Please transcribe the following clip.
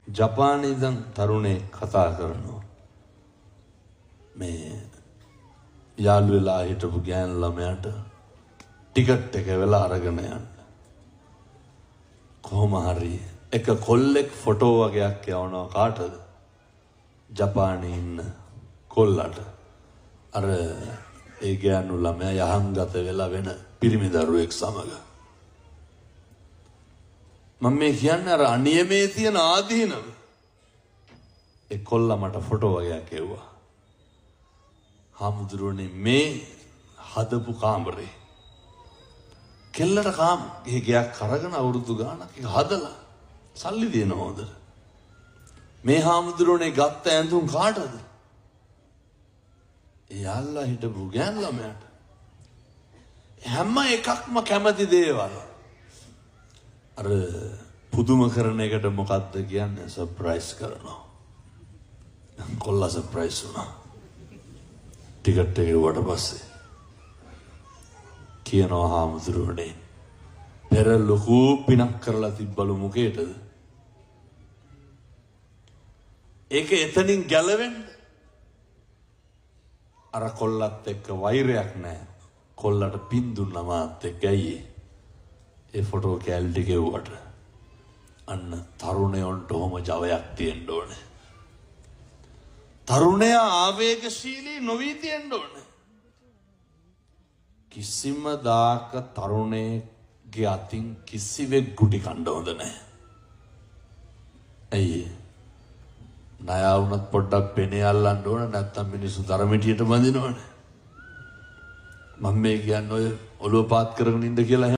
ජපානයේ ඉඳන් තරුණේ කතා කරනවා. මේ යාළු වෙලා හිටපු ගෑනු ළමයාට ටිකට් එක වෙලා අරගෙන යන්න. කොහොම හරි එක කොල්ලෙක් ෆොටෝ වගේක් යවනවා කාටද? ජපානයේ ඉන්න කොල්ලට. අර ඒ ගෑනු ළමයා යහංගත වෙලා වෙන පිරිමි දරුවෙක් සමග. මම මේ කියන්නේ අර අනියමේ තියෙන ආදීනව. ඒ කොල්ලා මට ෆොටෝ වගේක් එව්වා. හාමුදුරුවනේ මේ හදපු කාමරේ කෙල්ලට ඒ ගයක් අරගෙන අවුරුදු ගාණක් ඒක හදලා සල්ලි දෙන හොඳට. මේ හාමුදුරුවනේ ගත්ත ඇඳුම් කාටද? යාළුවා හිටපු ගෑනු ළමයාට. හැම එකක්ම කැමති දේවල්. අර පුදුම කරන එකට මොකද්ද කියන්නේ? සර්ප්‍රයිස් කරනවා. කොල්ලා සර්ප්‍රයිස් වුණා. ටිකට් එක වට පස්සේ කියනවා හාමුදුරුවනේ පෙර ලොකු පිනක් කරලා තිබ්බලු මොකේටද? ඒක එතනින් ගැලවෙන්න. අර කොල්ලත් එක්ක වෛරයක් නැහැ. කොල්ලට පින් දුන්නා මාත් එක්ක. ඇයි ඒ ෆොටෝ කැල් ටික එව්වට? අන්න තරුණයන්ට ඔහොම ජවයක් තියෙන්න ඕනේ. තරුණයා ආවේගශීලී නොවී තියෙන්න ඕනේ. කිසිම දාක තරුණයෙක්ගේ අතින් කිසිවෙක් ගුටි කන්න හොඳ නැහැ. ඇයි? ණය වුණත් පොඩ්ඩක් පෙනේ අල්ලන්න ඕන, නැත්තම් මිනිස්සු තරමිටියට බඳිනවනේ. මම මේ කියන්නේ ඔය ඔළුව පාත් කරගෙන ඉන්න කියලා